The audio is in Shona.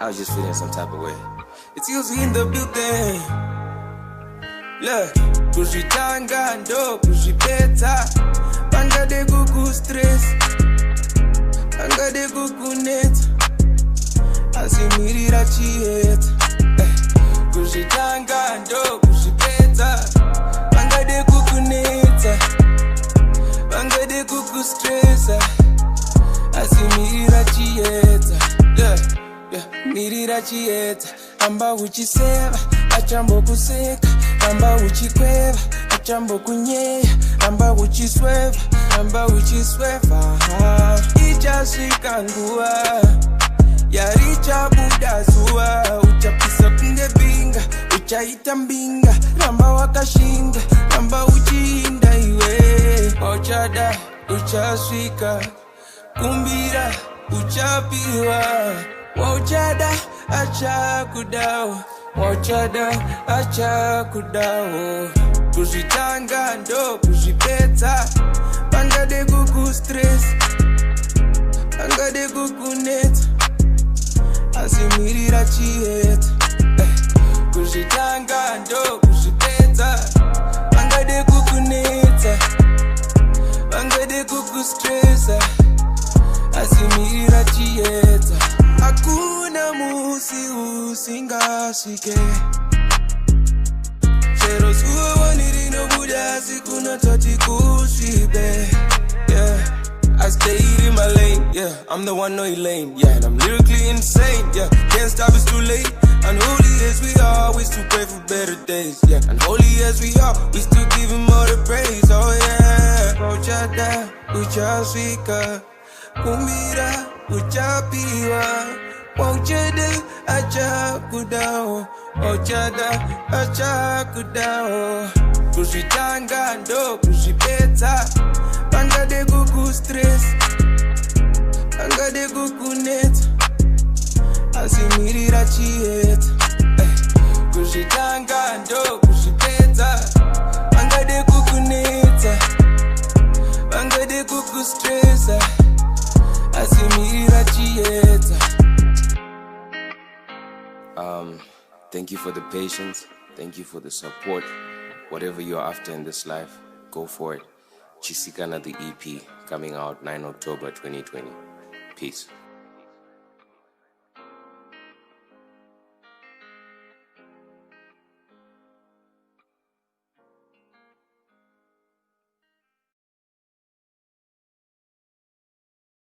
I was just feeling some type of way. It's hillzy in the building. Look, kuzvitanga ndo kuzvipedza. Pangade kuku stress, pangade kuku net. Asimirira Chiyedza. Kuzvitanga ndo kuzvipedza. Pangade kuku net, pangade kuku stress. Asimirira Chiyedza. Mirira Chiyedza. Amba uchiseva, achambo kuseka. Amba uchikweva, achambo kunyeya. Amba uchisweva, amba uchisweva. Ichasvika nguva yaricha buda zuva. Uchapisa kunge binga, uchaita mbinga. Ramba wakashinga, ramba uchiinda iwe. Wauchada, uchasvika. Kumbira, uchapiwa. Wauchada, achakudawo. Wauchada, achakudawo. Kuzvitanga ndo kuzvipedza. Pangade kuku stress, pangade kuku net. Asimirira Chiyedza. Kuzvitanga ndo kuzvipedza. Pangade kuku net, pangade kuku stress. Asimirira Chiyedza. Hakuna musi usingasvike. Chero zuva nirinobuda sikuna toti kusvibe. Yeah, I stayed in my lane. Yeah, I'm the one, no lane. Yeah, and I'm lyrically insane. Yeah, can't stop, it's too late. Unholy as we are, we still pray for better days. Yeah, unholy as we are, we still give him all the praise. Oh yeah. Wauchada, uchasvika. Kumbira, uchapiwa. Wauchada, achakudawo. Wauchada, achakudawo. Kuzvitanga ndo kuzvipedza. Pangade kuku stress, pangade kuku net. Asimirira Chiyedza. Kuzvitanga ndo kuzvipedza. Pangade kuku net, pangade kuku stress. Asimirira Chiyedza. Thank you for the patience. Thank you for the support. Whatever you're after in this life, go for it. Chisikana the EP coming out 9 October 2020. Peace.